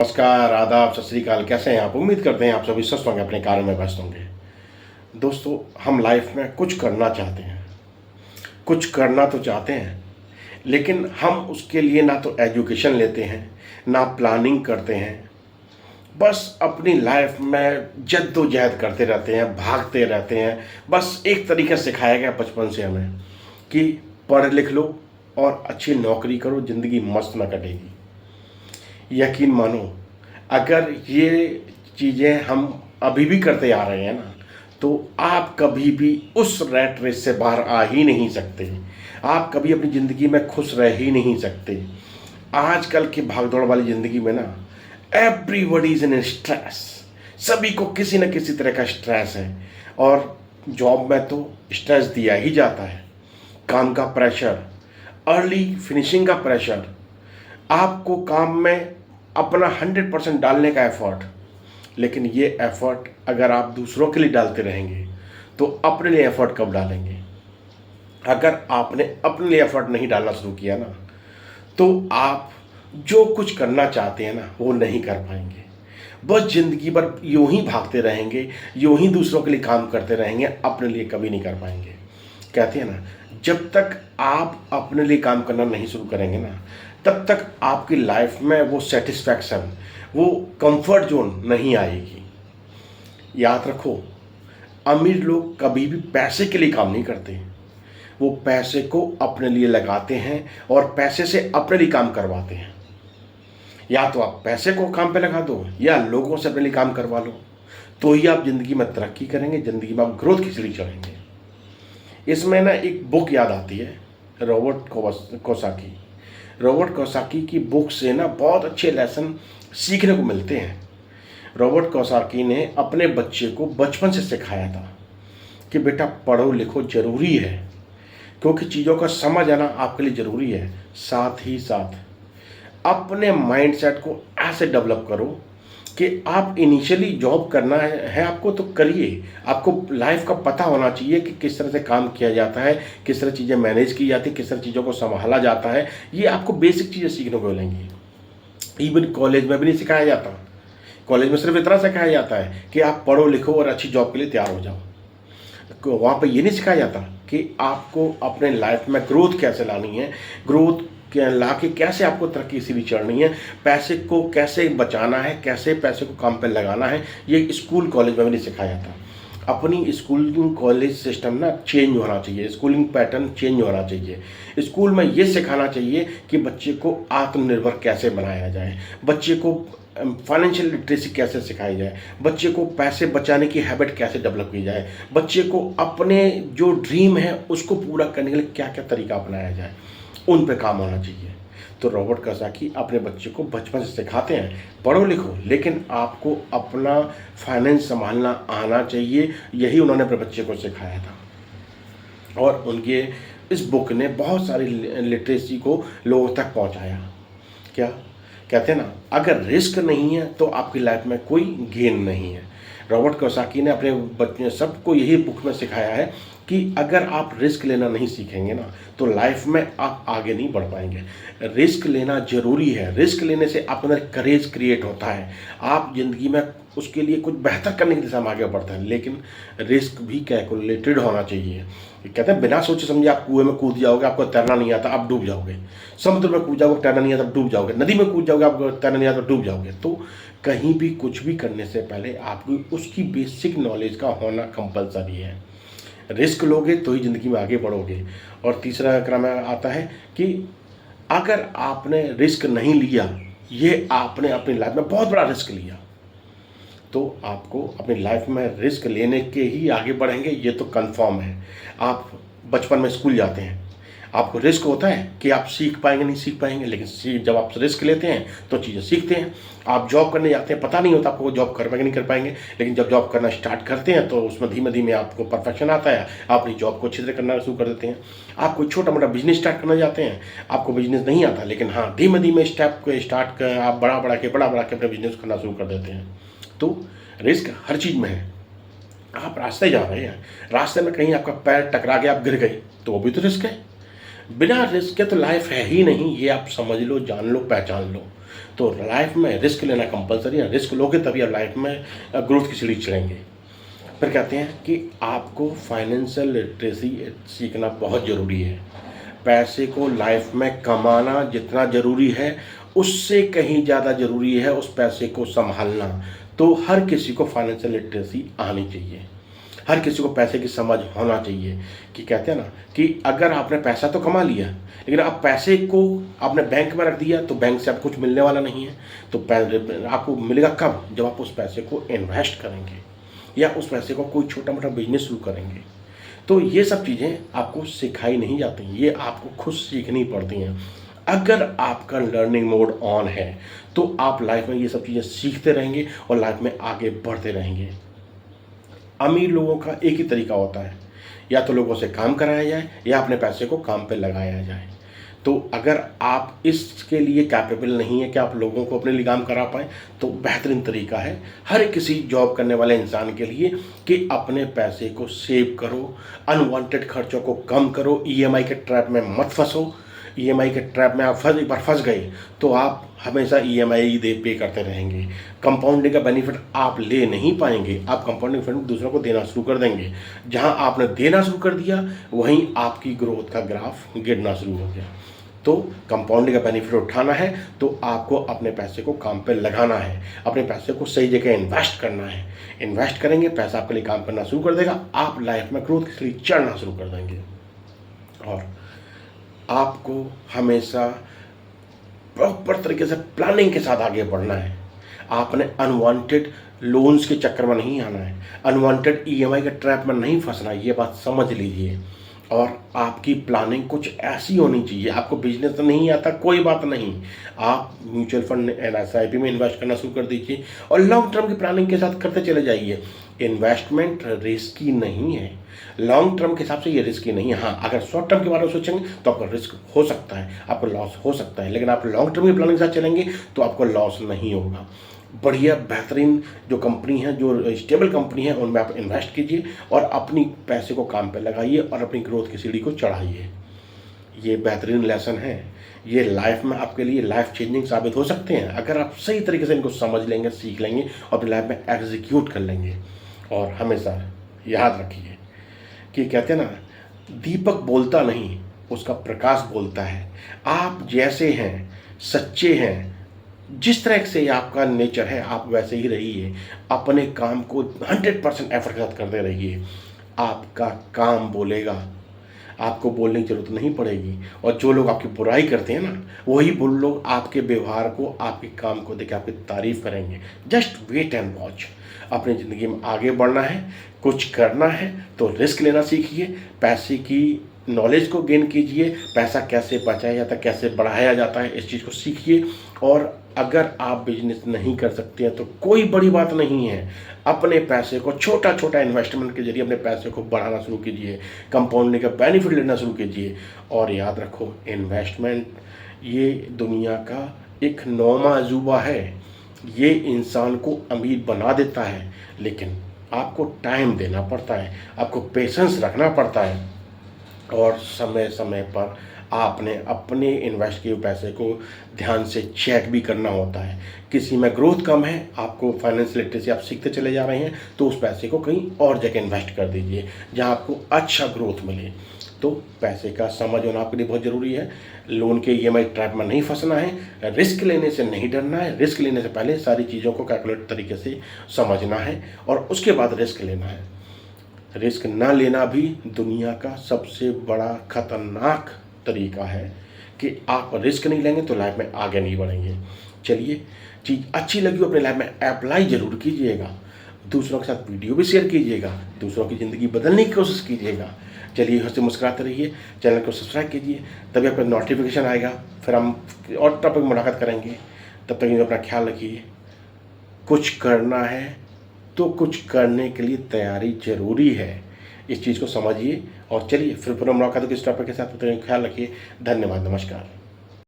नमस्कार, आदाब, सत श्री अकाल। कैसे हैं आप? उम्मीद करते हैं आप सभी स्वस्थ होंगे, अपने कार्य में व्यस्त होंगे। दोस्तों, हम लाइफ में कुछ करना चाहते हैं, कुछ करना तो चाहते हैं, लेकिन हम उसके लिए ना तो एजुकेशन लेते हैं, ना प्लानिंग करते हैं। बस अपनी लाइफ में जद्दोजहद करते रहते हैं, भागते रहते हैं। बस एक तरीका सिखाया गया बचपन से हमें कि पढ़ लिख लो और अच्छी नौकरी करो, ज़िंदगी मस्त ना कटेगी। यकीन मानो, अगर ये चीज़ें हम अभी भी करते आ रहे हैं ना, तो आप कभी भी उस रैट रेस से बाहर आ ही नहीं सकते। आप कभी अपनी ज़िंदगी में खुश रह ही नहीं सकते। आजकल की भागदौड़ वाली ज़िंदगी में ना, एवरीबॉडी इज इन स्ट्रेस। सभी को किसी न किसी तरह का स्ट्रेस है, और जॉब में तो स्ट्रेस दिया ही जाता है। काम का प्रेशर, अर्ली फिनिशिंग का प्रेशर, आपको काम में अपना 100% डालने का एफर्ट। लेकिन ये एफर्ट अगर आप दूसरों के लिए डालते रहेंगे तो अपने लिए एफर्ट कब डालेंगे? अगर आपने अपने लिए एफर्ट नहीं डालना शुरू किया ना, तो आप जो कुछ करना चाहते हैं ना, वो नहीं कर पाएंगे। बस ज़िंदगी भर यूं ही भागते रहेंगे, यूं ही दूसरों के लिए काम करते रहेंगे, अपने लिए कभी नहीं कर पाएंगे। कहते हैं ना, जब तक आप अपने लिए काम करना नहीं शुरू करेंगे ना, तब तक आपकी लाइफ में वो सेटिस्फैक्शन, वो कंफर्ट जोन नहीं आएगी। याद रखो, अमीर लोग कभी भी पैसे के लिए काम नहीं करते। वो पैसे को अपने लिए लगाते हैं और पैसे से अपने लिए काम करवाते हैं। या तो आप पैसे को काम पे लगा दो, या लोगों से अपने लिए काम करवा लो, तो ही आप ज़िंदगी में तरक्की करेंगे, ज़िंदगी में आप ग्रोथ की सीढ़ी चढ़ेंगे। इसमें ना एक बुक याद आती है, रॉबर्ट कोसाकी की बुक से ना बहुत अच्छे लेसन सीखने को मिलते हैं। रॉबर्ट कोसाकी ने अपने बच्चे को बचपन से सिखाया था कि बेटा पढ़ो लिखो ज़रूरी है, क्योंकि चीज़ों का समझ आना आपके लिए ज़रूरी है। साथ ही साथ अपने माइंडसेट को ऐसे डेवलप करो कि आप इनिशियली जॉब करना है आपको तो करिए। आपको लाइफ का पता होना चाहिए कि किस तरह से काम किया जाता है, किस तरह चीज़ें मैनेज की जाती है, किस तरह चीज़ों को संभाला जाता है। ये आपको बेसिक चीज़ें सीखने को मिलेंगी। इवन कॉलेज में भी नहीं सिखाया जाता। कॉलेज में सिर्फ इतना सिखाया जाता है कि आप पढ़ो लिखो और अच्छी जॉब के लिए तैयार हो जाओ। वहाँ पर ये नहीं सिखाया जाता कि आपको अपने लाइफ में ग्रोथ कैसे लानी है, ग्रोथ ला के कैसे आपको तरक्की सीढ़ी चढ़नी है, पैसे को कैसे बचाना है, कैसे पैसे को काम पे लगाना है। ये स्कूल कॉलेज में भी नहीं सिखाया जाता। अपनी स्कूलिंग कॉलेज सिस्टम ना चेंज होना चाहिए, स्कूलिंग पैटर्न चेंज होना चाहिए। स्कूल में ये सिखाना चाहिए कि बच्चे को आत्मनिर्भर कैसे बनाया जाए, बच्चे को फाइनेंशियल लिटरेसी कैसे सिखाई जाए, बच्चे को पैसे बचाने की हैबिट कैसे डेवलप की जाए, बच्चे को अपने जो ड्रीम है उसको पूरा करने के लिए क्या क्या तरीका अपनाया जाए, उन पे काम होना चाहिए। तो रॉबर्ट कोसाकी अपने बच्चे को बचपन से सिखाते हैं पढ़ो लिखो, लेकिन आपको अपना फाइनेंस संभालना आना चाहिए। यही उन्होंने अपने बच्चे को सिखाया था, और उनके इस बुक ने बहुत सारी लिटरेसी को लोगों तक पहुंचाया। क्या कहते हैं ना, अगर रिस्क नहीं है तो आपकी लाइफ में कोई गेन नहीं है। रॉबर्ट कोसाकी ने अपने बच्चे सबको यही बुक में सिखाया है कि अगर आप रिस्क लेना नहीं सीखेंगे ना, तो लाइफ में आप आगे नहीं बढ़ पाएंगे। रिस्क लेना ज़रूरी है। रिस्क लेने से आप अंदर करेज क्रिएट होता है, आप ज़िंदगी में उसके लिए कुछ बेहतर करने की दिशा में आगे बढ़ते हैं। लेकिन रिस्क भी कैलकुलेटेड होना चाहिए। कहते हैं बिना सोचे समझे आप कुएं में कूद जाओगे, आपको तैरना नहीं आता, आप डूब जाओगे। समुद्र में कूद जाओगे, तैरना नहीं आता, डूब जाओगे। नदी में कूद जाओगे, आपको तैरना नहीं आता, डूब जाओगे। तो कहीं भी कुछ भी करने से पहले आपको उसकी बेसिक नॉलेज का होना कंपलसरी है। रिस्क लोगे तो ही ज़िंदगी में आगे बढ़ोगे। और तीसरा क्रम आता है कि अगर आपने रिस्क नहीं लिया, ये आपने अपनी लाइफ में बहुत बड़ा रिस्क लिया, तो आपको अपनी लाइफ में रिस्क लेने के ही आगे बढ़ेंगे, ये तो कंफर्म है। आप बचपन में स्कूल जाते हैं, आपको रिस्क होता है कि आप सीख पाएंगे नहीं सीख पाएंगे, लेकिन जब आप रिस्क लेते हैं तो चीज़ें सीखते हैं। आप जॉब करने जाते हैं, पता नहीं होता आपको जॉब कर पाएंगे नहीं कर पाएंगे, लेकिन जब जॉब करना स्टार्ट करते हैं तो उसमें धीमे धीमे आपको परफेक्शन आता है, आप अपनी जॉब को अच्छी तरह करना शुरू कर देते हैं। आप कोई छोटा मोटा बिजनेस स्टार्ट करना जाते हैं, आपको बिजनेस नहीं आता, लेकिन हाँ धीमे धीमे स्टेप को स्टार्ट कर आप बड़ा बड़ा के अपने बिजनेस करना शुरू कर देते हैं। तो रिस्क हर चीज़ में है। आप रास्ते जा रहे हैं, रास्ते में कहीं आपका पैर टकरा गया, आप गिर गए, तो वो भी तो रिस्क है। बिना रिस्क के तो लाइफ है ही नहीं, ये आप समझ लो, जान लो, पहचान लो। तो लाइफ में रिस्क लेना कंपलसरी है। रिस्क लोगे तभी आप लाइफ में ग्रोथ की सीढ़ी चढ़ेंगे। फिर कहते हैं कि आपको फाइनेंशियल लिटरेसी सीखना बहुत ज़रूरी है। पैसे को लाइफ में कमाना जितना ज़रूरी है, उससे कहीं ज़्यादा ज़रूरी है उस पैसे को संभालना। तो हर किसी को फाइनेंशियल लिटरेसी आनी चाहिए, हर किसी को पैसे की समझ होना चाहिए। कि कहते हैं ना कि अगर आपने पैसा तो कमा लिया, लेकिन आप पैसे को आपने बैंक में रख दिया तो बैंक से आपको कुछ मिलने वाला नहीं है। तो आपको मिलेगा कब? जब आप उस पैसे को इन्वेस्ट करेंगे या उस पैसे को कोई छोटा मोटा बिजनेस शुरू करेंगे। तो ये सब चीज़ें आपको सिखाई नहीं जाती, ये आपको खुद सीखनी पड़ती हैं। अगर आपका लर्निंग मोड ऑन है तो आप लाइफ में ये सब चीज़ें सीखते रहेंगे और लाइफ में आगे बढ़ते रहेंगे। अमीर लोगों का एक ही तरीका होता है, या तो लोगों से काम कराया जाए या अपने पैसे को काम पे लगाया जाए। तो अगर आप इसके लिए कैपेबल नहीं है कि आप लोगों को अपने लिए काम करा पाएँ, तो बेहतरीन तरीका है हर किसी जॉब करने वाले इंसान के लिए कि अपने पैसे को सेव करो, अनवांटेड खर्चों को कम करो, ईएमआई के ट्रैप में मत फंसो। ईएमआई के ट्रैप में आप एक बार फंस गए तो आप हमेशा ईएमआई पे करते रहेंगे। कंपाउंडिंग का बेनिफिट आप ले नहीं पाएंगे, आप कंपाउंडिंग बेनिफिट दूसरों को देना शुरू कर देंगे। जहां आपने देना शुरू कर दिया वहीं आपकी ग्रोथ का ग्राफ गिरना शुरू हो गया। तो कंपाउंडिंग का बेनिफिट उठाना है तो आपको अपने पैसे को काम पे लगाना है, अपने पैसे को सही जगह इन्वेस्ट करना है। इन्वेस्ट करेंगे, पैसा आपके लिए काम करना शुरू कर देगा, आप लाइफ में ग्रोथ के लिए चढ़ना शुरू कर देंगे। और आपको हमेशा प्रॉपर तरीके से प्लानिंग के साथ आगे बढ़ना है। आपने अनवांटेड लोन्स के चक्कर में नहीं आना है, अनवांटेड ईएमआई के ट्रैप में नहीं फंसना, ये बात समझ लीजिए। और आपकी प्लानिंग कुछ ऐसी होनी चाहिए। आपको बिजनेस तो नहीं आता, कोई बात नहीं, आप म्यूचुअल फंड एसआईपी में इन्वेस्ट करना शुरू कर दीजिए और लॉन्ग टर्म की प्लानिंग के साथ करते चले जाइए। इन्वेस्टमेंट रिस्की नहीं है, लॉन्ग टर्म के हिसाब से ये रिस्की नहीं है। हाँ, अगर शॉर्ट टर्म के बारे में सोचेंगे तो आपका रिस्क हो सकता है, आपको लॉस हो सकता है, लेकिन आप लॉन्ग टर्म की प्लानिंग के साथ चलेंगे तो आपको लॉस नहीं होगा। बढ़िया बेहतरीन जो कंपनी है, जो स्टेबल कंपनी है, उनमें आप इन्वेस्ट कीजिए और अपनी पैसे को काम पे लगाइए और अपनी ग्रोथ की सीढ़ी को चढ़ाइए। ये बेहतरीन लेसन है, ये लाइफ में आपके लिए लाइफ चेंजिंग साबित हो सकते हैं अगर आप सही तरीके से इनको समझ लेंगे, सीख लेंगे और अपनी लाइफ में एग्जीक्यूट कर लेंगे। और हमेशा याद रखिए कि कहते हैं ना, दीपक बोलता नहीं, उसका प्रकाश बोलता है। आप जैसे हैं, सच्चे हैं, जिस तरह से आपका नेचर है आप वैसे ही रहिए। अपने काम को 100% एफर्ट के साथ करते रहिए। आपका काम बोलेगा, आपको बोलने की जरूरत नहीं पड़ेगी। और जो लोग आपकी बुराई करते हैं ना, वही लोग आपके व्यवहार को, आपके काम को देख आपकी तारीफ करेंगे। Just wait and watch. अपनी ज़िंदगी में आगे बढ़ना है, कुछ करना है तो रिस्क लेना सीखिए, पैसे की नॉलेज को गेन कीजिए, पैसा कैसे बचाया जाता है, कैसे बढ़ाया जाता है, इस चीज़ को सीखिए। और अगर आप बिजनेस नहीं कर सकते हैं तो कोई बड़ी बात नहीं है, अपने पैसे को छोटा छोटा इन्वेस्टमेंट के जरिए अपने पैसे को बढ़ाना शुरू कीजिए, कंपाउंडिंग का बेनिफिट लेना शुरू कीजिए। और याद रखो, इन्वेस्टमेंट ये दुनिया का एक नौमा अजूबा है। ये इंसान को अमीर बना देता है, लेकिन आपको टाइम देना पड़ता है, आपको पेशेंस रखना पड़ता है और समय समय पर आपने अपने इन्वेस्ट किए पैसे को ध्यान से चेक भी करना होता है। किसी में ग्रोथ कम है, आपको फाइनेंशियल लिटरेसी आप सीखते चले जा रहे हैं, तो उस पैसे को कहीं और जगह इन्वेस्ट कर दीजिए जहां आपको अच्छा ग्रोथ मिले। तो पैसे का समझ होना आपके लिए बहुत ज़रूरी है। लोन के ईएमआई ट्रैप में नहीं फंसना है, रिस्क लेने से नहीं डरना है। रिस्क लेने से पहले सारी चीज़ों को कैलकुलेट तरीके से समझना है और उसके बाद रिस्क लेना है। रिस्क ना लेना भी दुनिया का सबसे बड़ा खतरनाक तरीका है कि आप रिस्क नहीं लेंगे तो लाइफ में आगे नहीं बढ़ेंगे। चलिए, चीज़ अच्छी लगी हो अपने लाइफ में अप्लाई ज़रूर कीजिएगा, दूसरों के साथ वीडियो भी शेयर कीजिएगा, दूसरों की ज़िंदगी बदलने की कोशिश कीजिएगा। चलिए, हंसते मुस्कुराते रहिए, चैनल को सब्सक्राइब कीजिए, तभी आपका नोटिफिकेशन आएगा। फिर हम और टॉपिक मुलाकात करेंगे। तब तक अपना ख्याल रखिए। कुछ करना है तो कुछ करने के लिए तैयारी जरूरी है, इस चीज़ को समझिए। और चलिए फिर मुलाकात किस टॉपिक के साथ, ख्याल रखिए। धन्यवाद, नमस्कार।